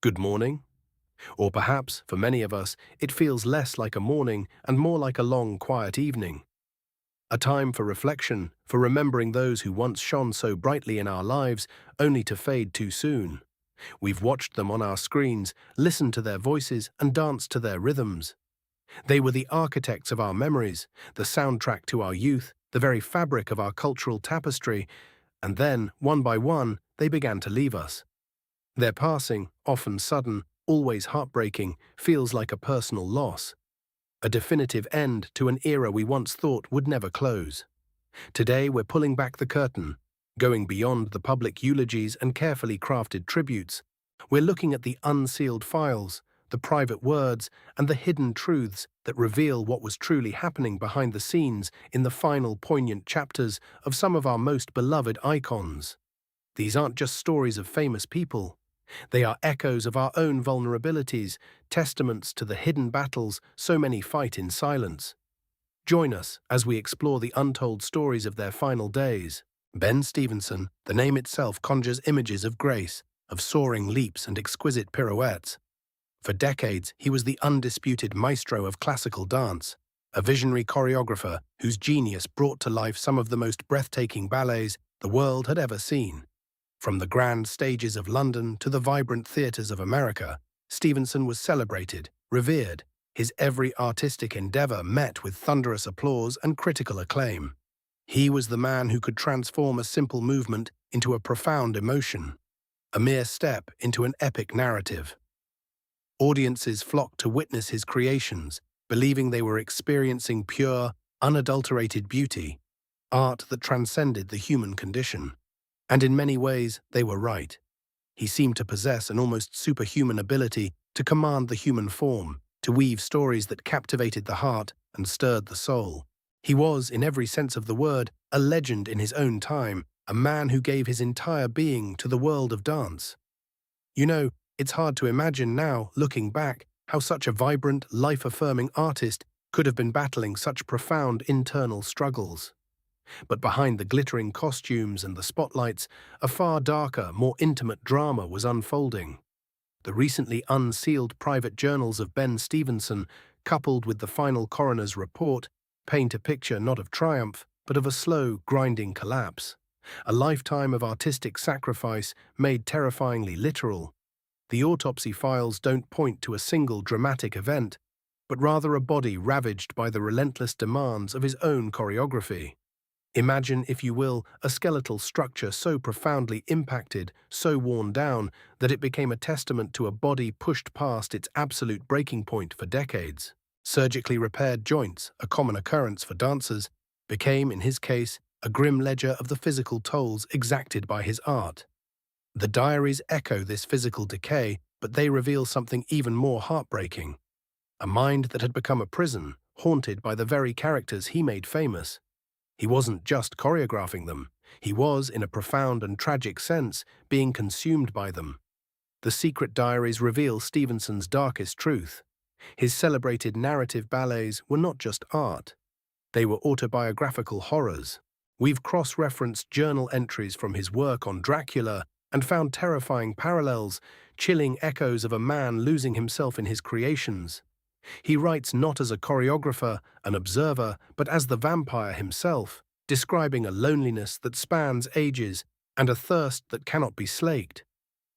Good morning. Or perhaps, for many of us, it feels less like a morning and more like a long, quiet evening. A time for reflection, for remembering those who once shone so brightly in our lives, only to fade too soon. We've watched them on our screens, listened to their voices, and danced to their rhythms. They were the architects of our memories, the soundtrack to our youth, the very fabric of our cultural tapestry, and then, one by one, they began to leave us. Their passing, often sudden, always heartbreaking, feels like a personal loss, a definitive end to an era we once thought would never close. Today we're pulling back the curtain, going beyond the public eulogies and carefully crafted tributes. We're looking at the unsealed files, the private words, and the hidden truths that reveal what was truly happening behind the scenes in the final poignant chapters of some of our most beloved icons. These aren't just stories of famous people. They are echoes of our own vulnerabilities, testaments to the hidden battles so many fight in silence. Join us as we explore the untold stories of their final days. Ben Stivенson, the name itself conjures images of grace, of soaring leaps and exquisite pirouettes. For decades, he was the undisputed maestro of classical dance, a visionary choreographer whose genius brought to life some of the most breathtaking ballets the world had ever seen. From the grand stages of London to the vibrant theatres of America, Stivenson was celebrated, revered, his every artistic endeavour met with thunderous applause and critical acclaim. He was the man who could transform a simple movement into a profound emotion, a mere step into an epic narrative. Audiences flocked to witness his creations, believing they were experiencing pure, unadulterated beauty, art that transcended the human condition. And in many ways, they were right. He seemed to possess an almost superhuman ability to command the human form, to weave stories that captivated the heart and stirred the soul. He was, in every sense of the word, a legend in his own time, a man who gave his entire being to the world of dance. You know, it's hard to imagine now, looking back, how such a vibrant, life-affirming artist could have been battling such profound internal struggles. But behind the glittering costumes and the spotlights, a far darker, more intimate drama was unfolding. The recently unsealed private journals of Ben Stivenson, coupled with the final coroner's report, paint a picture not of triumph, but of a slow, grinding collapse. A lifetime of artistic sacrifice made terrifyingly literal. The autopsy files don't point to a single dramatic event, but rather a body ravaged by the relentless demands of his own choreography. Imagine, if you will, a skeletal structure so profoundly impacted, so worn down, that it became a testament to a body pushed past its absolute breaking point for decades. Surgically repaired joints, a common occurrence for dancers, became, in his case, a grim ledger of the physical tolls exacted by his art. The diaries echo this physical decay, but they reveal something even more heartbreaking. A mind that had become a prison, haunted by the very characters he made famous. He wasn't just choreographing them. He was, in a profound and tragic sense, being consumed by them. The secret diaries reveal Stevenson's darkest truth. His celebrated narrative ballets were not just art. They were autobiographical horrors. We've cross-referenced journal entries from his work on Dracula and found terrifying parallels, chilling echoes of a man losing himself in his creations. He writes not as a choreographer, an observer, but as the vampire himself, describing a loneliness that spans ages and a thirst that cannot be slaked.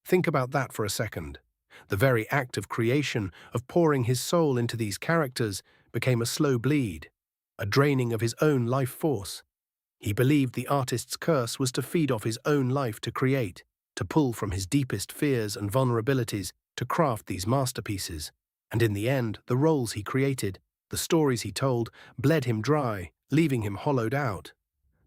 Think about that for a second. The very act of creation, of pouring his soul into these characters, became a slow bleed, a draining of his own life force. He believed the artist's curse was to feed off his own life to create, to pull from his deepest fears and vulnerabilities to craft these masterpieces. And in the end, the roles he created, the stories he told, bled him dry, leaving him hollowed out.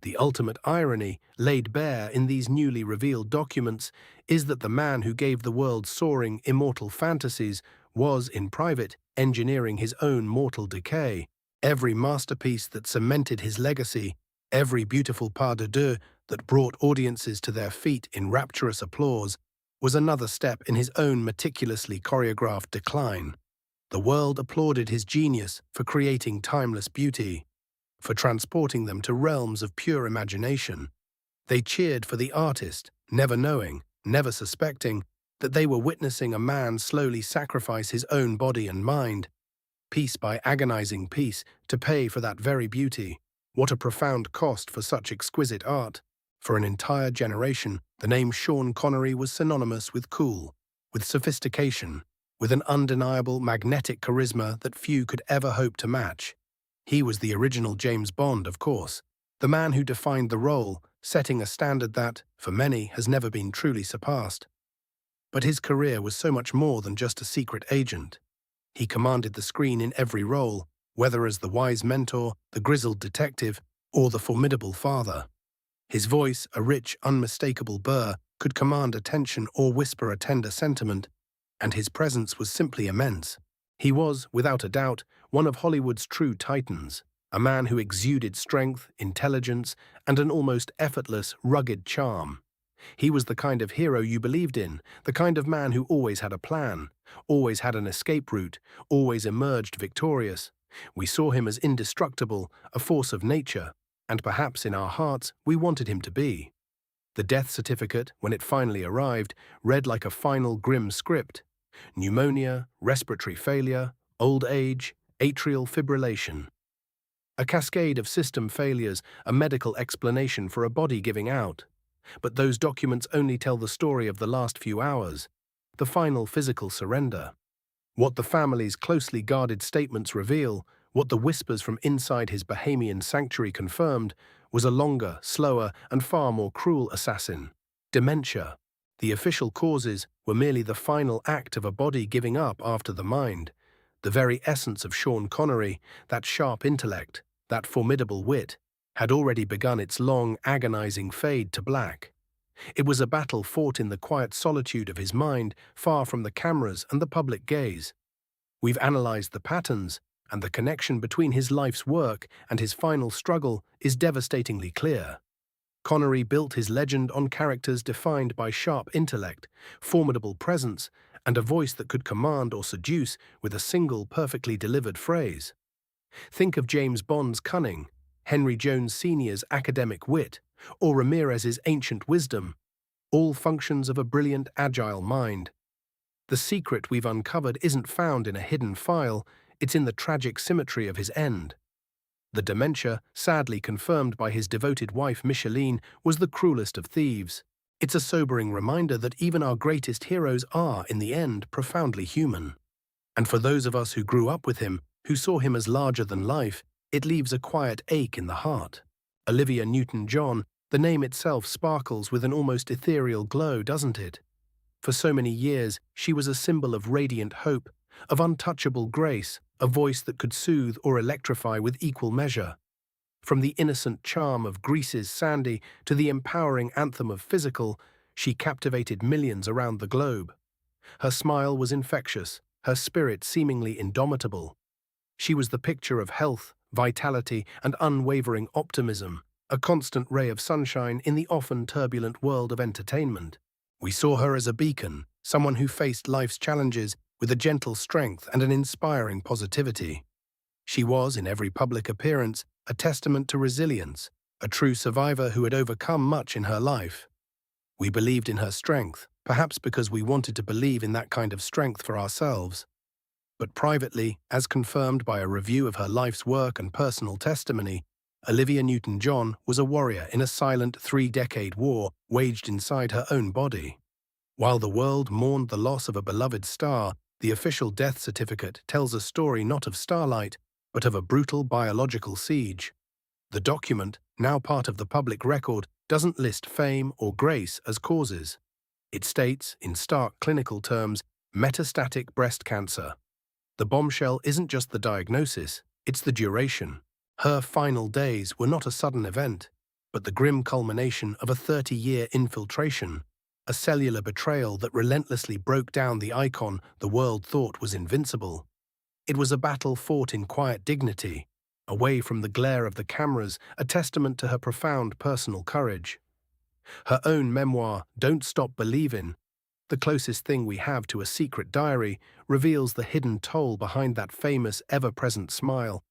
The ultimate irony, laid bare in these newly revealed documents, is that the man who gave the world soaring, immortal fantasies was, in private, engineering his own mortal decay. Every masterpiece that cemented his legacy, every beautiful pas de deux that brought audiences to their feet in rapturous applause, was another step in his own meticulously choreographed decline. The world applauded his genius for creating timeless beauty, for transporting them to realms of pure imagination. They cheered for the artist, never knowing, never suspecting, that they were witnessing a man slowly sacrifice his own body and mind, piece by agonizing piece, to pay for that very beauty. What a profound cost for such exquisite art. For an entire generation, the name Sean Connery was synonymous with cool, with sophistication, with an undeniable magnetic charisma that few could ever hope to match. He was the original James Bond, of course, the man who defined the role, setting a standard that, for many, has never been truly surpassed. But his career was so much more than just a secret agent. He commanded the screen in every role, whether as the wise mentor, the grizzled detective, or the formidable father. His voice, a rich, unmistakable burr, could command attention or whisper a tender sentiment, and his presence was simply immense. He was, without a doubt, one of Hollywood's true titans, a man who exuded strength, intelligence, and an almost effortless, rugged charm. He was the kind of hero you believed in, the kind of man who always had a plan, always had an escape route, always emerged victorious. We saw him as indestructible, a force of nature, and perhaps in our hearts we wanted him to be. The death certificate, when it finally arrived, read like a final grim script: pneumonia, respiratory failure, old age, atrial fibrillation. A cascade of system failures, a medical explanation for a body giving out. But those documents only tell the story of the last few hours, the final physical surrender. What the family's closely guarded statements reveal, what the whispers from inside his Bahamian sanctuary confirmed, was a longer, slower, and far more cruel assassin: dementia. The official causes were merely the final act of a body giving up after the mind. The very essence of Sean Connery, that sharp intellect, that formidable wit, had already begun its long, agonizing fade to black. It was a battle fought in the quiet solitude of his mind, far from the cameras and the public gaze. We've analyzed the patterns, and the connection between his life's work and his final struggle is devastatingly clear. Connery built his legend on characters defined by sharp intellect, formidable presence, and a voice that could command or seduce with a single perfectly delivered phrase. Think of James Bond's cunning, Henry Jones Sr.'s academic wit, or Ramirez's ancient wisdom, all functions of a brilliant, agile mind. The secret we've uncovered isn't found in a hidden file, it's in the tragic symmetry of his end. The dementia, sadly confirmed by his devoted wife Micheline, was the cruelest of thieves. It's a sobering reminder that even our greatest heroes are, in the end, profoundly human. And for those of us who grew up with him, who saw him as larger than life, it leaves a quiet ache in the heart. Oливии Nьютон-Джон, the name itself sparkles with an almost ethereal glow, doesn't it? For so many years, she was a symbol of radiant hope, of untouchable grace, a voice that could soothe or electrify with equal measure. From the innocent charm of Greece's Sandy to the empowering anthem of Physical, she captivated millions around the globe. Her smile was infectious, her spirit seemingly indomitable. She was the picture of health, vitality, and unwavering optimism, a constant ray of sunshine in the often turbulent world of entertainment. We saw her as a beacon, someone who faced life's challenges with a gentle strength and an inspiring positivity. She was, in every public appearance, a testament to resilience, a true survivor who had overcome much in her life. We believed in her strength, perhaps because we wanted to believe in that kind of strength for ourselves. But privately, as confirmed by a review of her life's work and personal testimony, Oливии Nьютон-Джон was a warrior in a silent 3-decade war waged inside her own body. While the world mourned the loss of a beloved star, the official death certificate tells a story not of starlight, but of a brutal biological siege. The document, now part of the public record, doesn't list fame or grace as causes. It states, in stark clinical terms, metastatic breast cancer. The bombshell isn't just the diagnosis, it's the duration. Her final days were not a sudden event, but the grim culmination of a 30-year infiltration, a cellular betrayal that relentlessly broke down the icon the world thought was invincible. It was a battle fought in quiet dignity, away from the glare of the cameras, a testament to her profound personal courage. Her own memoir, Don't Stop Believin', the closest thing we have to a secret diary, reveals the hidden toll behind that famous, ever-present smile.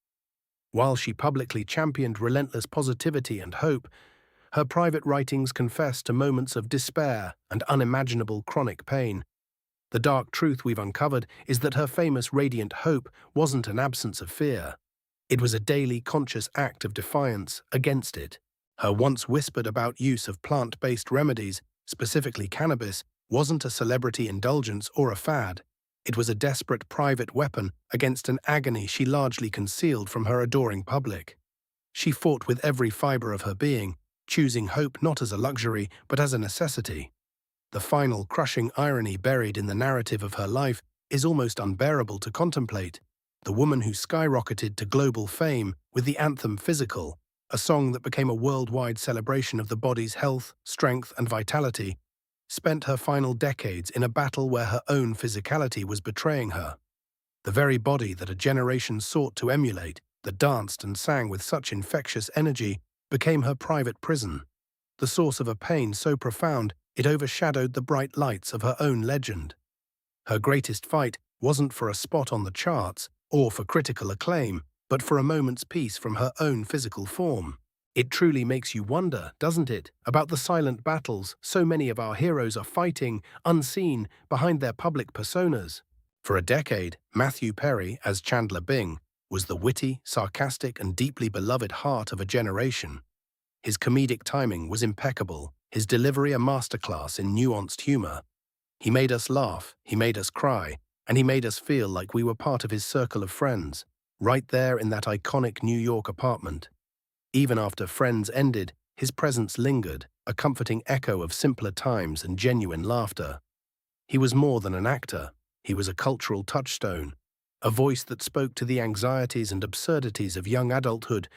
While she publicly championed relentless positivity and hope, her private writings confess to moments of despair and unimaginable chronic pain, The dark truth we've uncovered is that her famous radiant hope wasn't an absence of fear. It was a daily conscious act of defiance against it. Her once whispered about use of plant-based remedies, specifically cannabis, wasn't a celebrity indulgence or a fad. It was a desperate private weapon against an agony she largely concealed from her adoring public. She fought with every fiber of her being, choosing hope not as a luxury but as a necessity. The final crushing irony buried in the narrative of her life is almost unbearable to contemplate. The woman who skyrocketed to global fame with the anthem Physical, a song that became a worldwide celebration of the body's health, strength, and vitality, spent her final decades in a battle where her own physicality was betraying her. The very body that a generation sought to emulate, that danced and sang with such infectious energy, became her private prison, the source of a pain so profound it overshadowed the bright lights of her own legend. Her greatest fight wasn't for a spot on the charts or for critical acclaim, but for a moment's peace from her own physical form. It truly makes you wonder, doesn't it, about the silent battles so many of our heroes are fighting, unseen, behind their public personas. For a decade, Мэттью Perry, as Chandler Bing, was the witty, sarcastic, and deeply beloved heart of a generation. His comedic timing was impeccable, his delivery a masterclass in nuanced humor. He made us laugh, he made us cry, and he made us feel like we were part of his circle of friends, right there in that iconic New York apartment. Even after Friends ended, his presence lingered, a comforting echo of simpler times and genuine laughter. He was more than an actor, he was a cultural touchstone, a voice that spoke to the anxieties and absurdities of young adulthood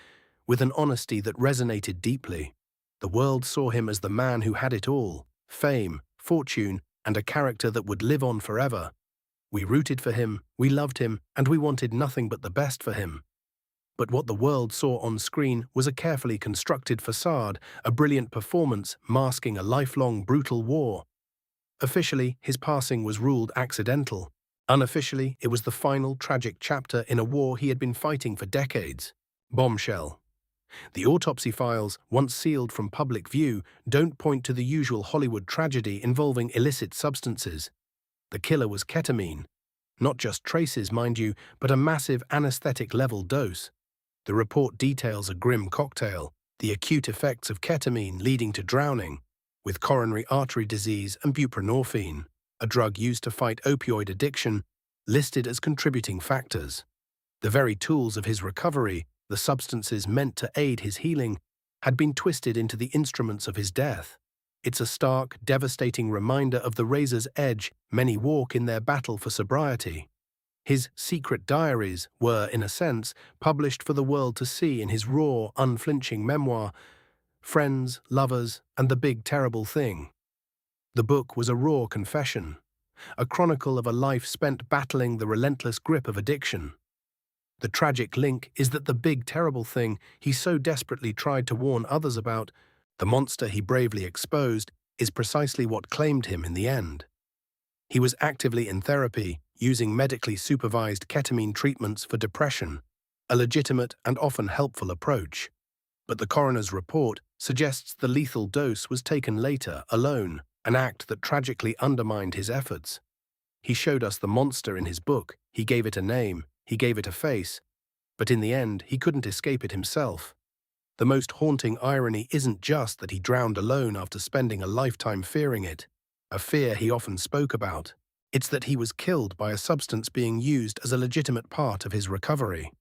with an honesty that resonated deeply. The world saw him as the man who had it all: fame, fortune, and a character that would live on forever. We rooted for him, we loved him, and we wanted nothing but the best for him. But what the world saw on screen was a carefully constructed facade, a brilliant performance masking a lifelong brutal war. Officially, his passing was ruled accidental. Unofficially, it was the final tragic chapter in a war he had been fighting for decades. Bombshell. The autopsy files, once sealed from public view, don't point to the usual Hollywood tragedy involving illicit substances. The killer was ketamine. Not just traces, mind you, but a massive anesthetic-level dose. The report details a grim cocktail, the acute effects of ketamine leading to drowning, with coronary artery disease and buprenorphine, a drug used to fight opioid addiction, listed as contributing factors. The very tools of his recovery, the substances meant to aid his healing, had been twisted into the instruments of his death. It's a stark, devastating reminder of the razor's edge many walk in their battle for sobriety. His secret diaries were, in a sense, published for the world to see in his raw, unflinching memoir, Friends, Lovers, and the Big Terrible Thing. The book was a raw confession, a chronicle of a life spent battling the relentless grip of addiction. The tragic link is that the big terrible thing he so desperately tried to warn others about, the monster he bravely exposed, is precisely what claimed him in the end. He was actively in therapy, using medically supervised ketamine treatments for depression, a legitimate and often helpful approach. But the coroner's report suggests the lethal dose was taken later, alone, an act that tragically undermined his efforts. He showed us the monster in his book, he gave it a name, he gave it a face, but in the end he couldn't escape it himself. The most haunting irony isn't just that he drowned alone after spending a lifetime fearing it, a fear he often spoke about. It's that he was killed by a substance being used as a legitimate part of his recovery.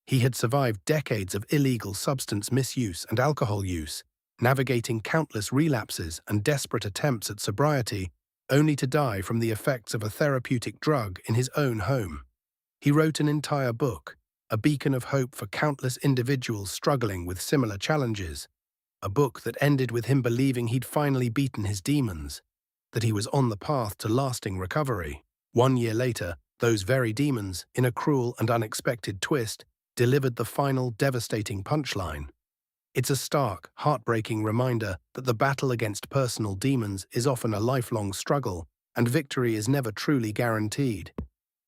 He had survived decades of illegal substance misuse and alcohol use, navigating countless relapses and desperate attempts at sobriety, only to die from the effects of a therapeutic drug in his own home. He wrote an entire book, a beacon of hope for countless individuals struggling with similar challenges, a book that ended with him believing he'd finally beaten his demons, that he was on the path to lasting recovery. 1 year later, those very demons, in a cruel and unexpected twist, delivered the final devastating punchline. It's a stark, heartbreaking reminder that the battle against personal demons is often a lifelong struggle, and victory is never truly guaranteed.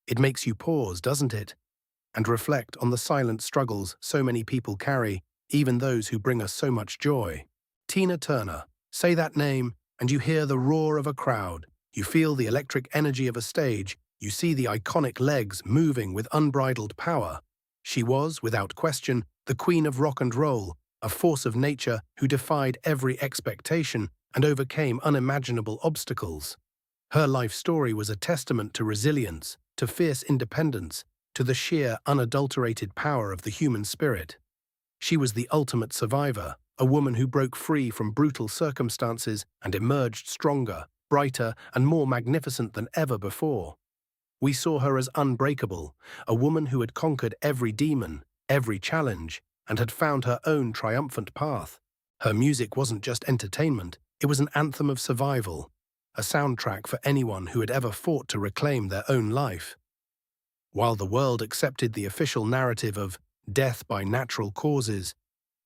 It makes you pause, doesn't it? And reflect on the silent struggles so many people carry, even those who bring us so much joy. Tina Turner. Say that name, and you hear the roar of a crowd. You feel the electric energy of a stage. You see the iconic legs moving with unbridled power. She was, without question, the queen of rock and roll, a force of nature who defied every expectation and overcame unimaginable obstacles. Her life story was a testament to resilience, to fierce independence, to the sheer, unadulterated power of the human spirit. She was the ultimate survivor, a woman who broke free from brutal circumstances and emerged stronger, brighter, and more magnificent than ever before. We saw her as unbreakable, a woman who had conquered every demon, every challenge, and had found her own triumphant path. Her music wasn't just entertainment, it was an anthem of survival, a soundtrack for anyone who had ever fought to reclaim their own life. While the world accepted the official narrative of death by natural causes,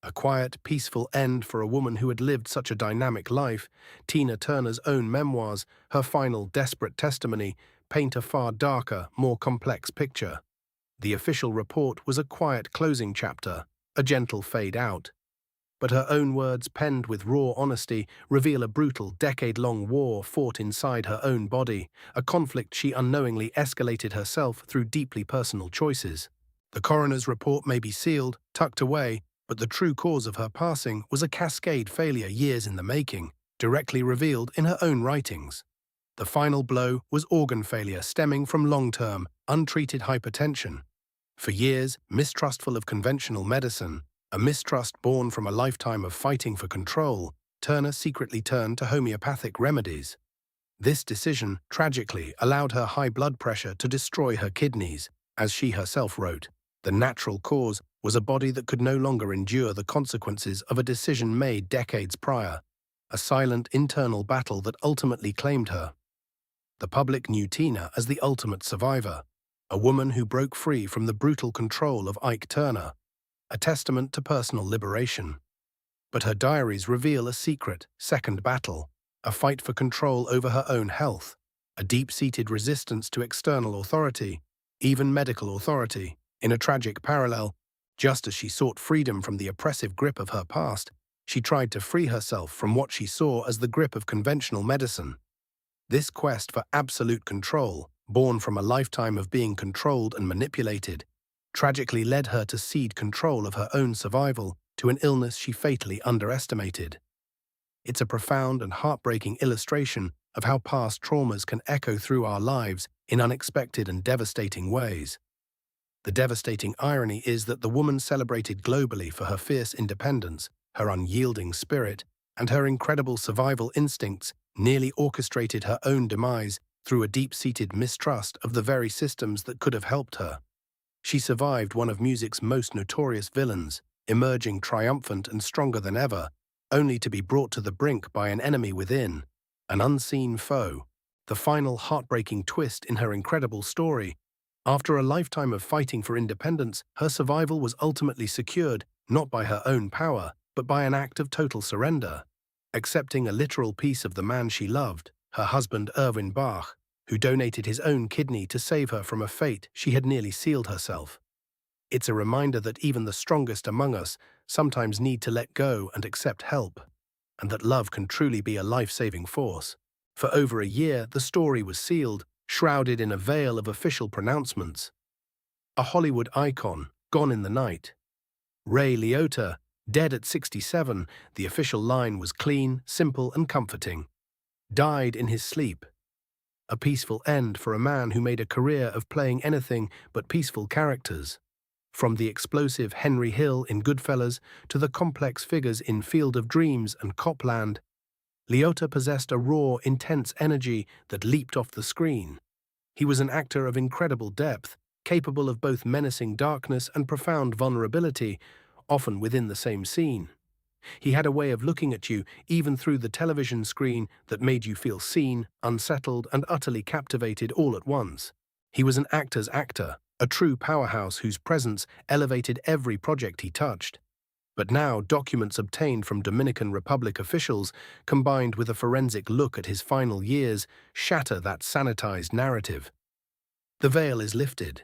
a quiet, peaceful end for a woman who had lived such a dynamic life, Tina Turner's own memoirs, her final desperate testimony, paint a far darker, more complex picture. The official report was a quiet closing chapter, a gentle fade out. But her own words, penned with raw honesty, reveal a brutal, decade-long war fought inside her own body, a conflict she unknowingly escalated herself through deeply personal choices. The coroner's report may be sealed, tucked away, but the true cause of her passing was a cascade failure years in the making, directly revealed in her own writings. The final blow was organ failure stemming from long-term, untreated hypertension. For years, mistrustful of conventional medicine, a mistrust born from a lifetime of fighting for control, Turner secretly turned to homeopathic remedies. This decision, tragically, allowed her high blood pressure to destroy her kidneys. As she herself wrote, the natural cause was a body that could no longer endure the consequences of a decision made decades prior, a silent internal battle that ultimately claimed her. The public knew Tina as the ultimate survivor, a woman who broke free from the brutal control of Ike Turner, a testament to personal liberation. But her diaries reveal a secret, second battle, a fight for control over her own health, a deep-seated resistance to external authority, even medical authority. In a tragic parallel, just as she sought freedom from the oppressive grip of her past, she tried to free herself from what she saw as the grip of conventional medicine. This quest for absolute control, born from a lifetime of being controlled and manipulated, tragically led her to cede control of her own survival to an illness she fatally underestimated. It's a profound and heartbreaking illustration of how past traumas can echo through our lives in unexpected and devastating ways. The devastating irony is that the woman celebrated globally for her fierce independence, her unyielding spirit, and her incredible survival instincts nearly orchestrated her own demise through a deep-seated mistrust of the very systems that could have helped her. She survived one of music's most notorious villains, emerging triumphant and stronger than ever, only to be brought to the brink by an enemy within, an unseen foe. The final heartbreaking twist in her incredible story: after a lifetime of fighting for independence, her survival was ultimately secured not by her own power, but by an act of total surrender, accepting a literal piece of the man she loved, her husband Erwin Bach, who donated his own kidney to save her from a fate she had nearly sealed herself. It's a reminder that even the strongest among us sometimes need to let go and accept help, and that love can truly be a life-saving force. For over a year, the story was sealed, shrouded in a veil of official pronouncements. A Hollywood icon, gone in the night. Räya Liotta, dead at 67, the official line was clean, simple, and comforting. Died in his sleep. A peaceful end for a man who made a career of playing anything but peaceful characters. From the explosive Henry Hill in Goodfellas to the complex figures in Field of Dreams and Copland, Liotta possessed a raw, intense energy that leaped off the screen. He was an actor of incredible depth, capable of both menacing darkness and profound vulnerability, often within the same scene. He had a way of looking at you, even through the television screen, that made you feel seen, unsettled, and utterly captivated all at once. He was an actor's actor, a true powerhouse whose presence elevated every project he touched. But now, documents obtained from Dominican Republic officials, combined with a forensic look at his final years, shatter that sanitized narrative. The veil is lifted.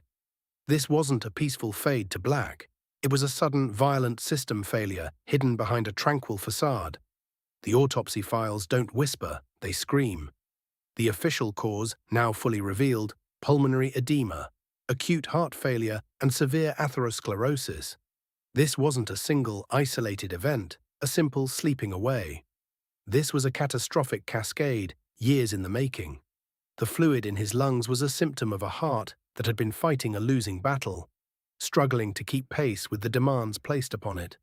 This wasn't a peaceful fade to black. It was a sudden, violent system failure hidden behind a tranquil facade. The autopsy files don't whisper, they scream. The official cause, now fully revealed, pulmonary edema, acute heart failure, and severe atherosclerosis. This wasn't a single, isolated event, a simple sleeping away. This was a catastrophic cascade, years in the making. The fluid in his lungs was a symptom of a heart that had been fighting a losing battle, struggling to keep pace with the demands placed upon it.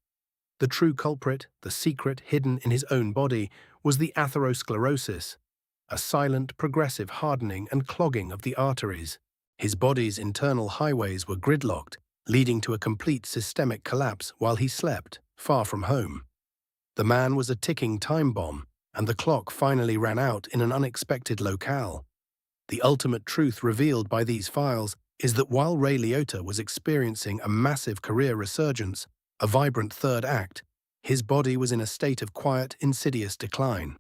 The true culprit, the secret hidden in his own body, was the atherosclerosis, a silent, progressive hardening and clogging of the arteries. His body's internal highways were gridlocked, leading to a complete systemic collapse while he slept, far from home. The man was a ticking time bomb, and the clock finally ran out in an unexpected locale. The ultimate truth revealed by these files is that while Räya Liotta was experiencing a massive career resurgence, a vibrant third act, his body was in a state of quiet, insidious decline.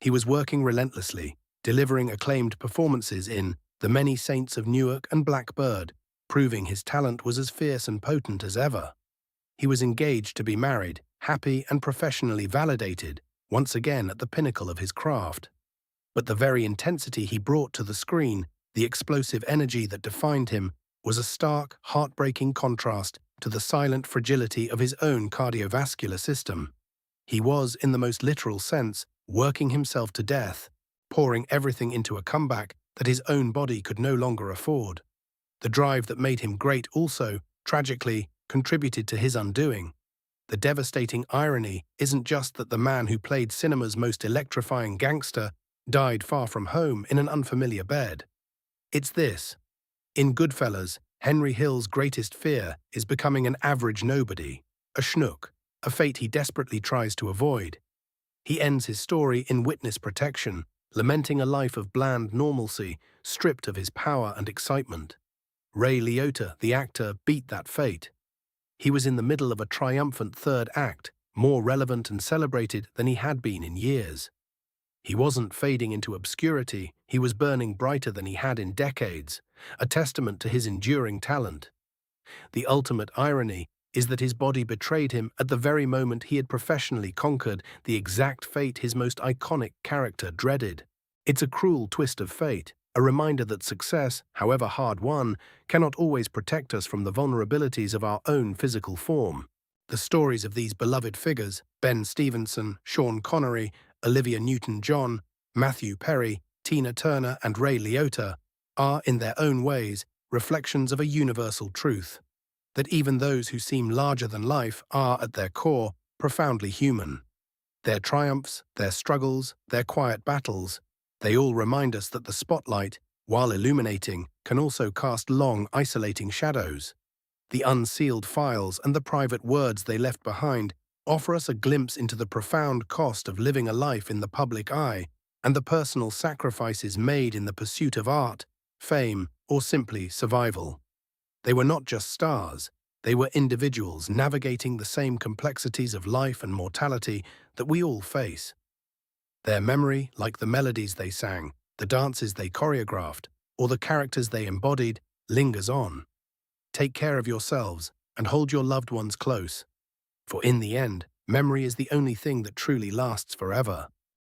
He was working relentlessly, delivering acclaimed performances in The Many Saints of Newark and Blackbird, proving his talent was as fierce and potent as ever. He was engaged to be married, happy and professionally validated, once again at the pinnacle of his craft. But the very intensity he brought to the screen, the explosive energy that defined him, was a stark, heartbreaking contrast to the silent fragility of his own cardiovascular system. He was, in the most literal sense, working himself to death, pouring everything into a comeback that his own body could no longer afford. The drive that made him great also, tragically, contributed to his undoing. The devastating irony isn't just that the man who played cinema's most electrifying gangster died far from home in an unfamiliar bed. It's this. In Goodfellas, Henry Hill's greatest fear is becoming an average nobody, a schnook, a fate he desperately tries to avoid. He ends his story in witness protection, lamenting a life of bland normalcy, stripped of his power and excitement. Räya Liotta, the actor, beat that fate. He was in the middle of a triumphant third act, more relevant and celebrated than he had been in years. He wasn't fading into obscurity, he was burning brighter than he had in decades, a testament to his enduring talent. The ultimate irony is that his body betrayed him at the very moment he had professionally conquered the exact fate his most iconic character dreaded. It's a cruel twist of fate, a reminder that success, however hard-won, cannot always protect us from the vulnerabilities of our own physical form. The stories of these beloved figures, Ben Stivenson, Shona Conneri, Oливии Nьютон-Джон, Мэттью Perry, Tina Tёrnер, and Räya Liotta, are, in their own ways, reflections of a universal truth, that even those who seem larger than life are, at their core, profoundly human. Their triumphs, their struggles, their quiet battles, they all remind us that the spotlight, while illuminating, can also cast long, isolating shadows. The unsealed files and the private words they left behind offer us a glimpse into the profound cost of living a life in the public eye and the personal sacrifices made in the pursuit of art, fame, or simply survival. They were not just stars, they were individuals navigating the same complexities of life and mortality that we all face. Their memory, like the melodies they sang, the dances they choreographed, or the characters they embodied, lingers on. Take care of yourselves and hold your loved ones close, for in the end, memory is the only thing that truly lasts forever.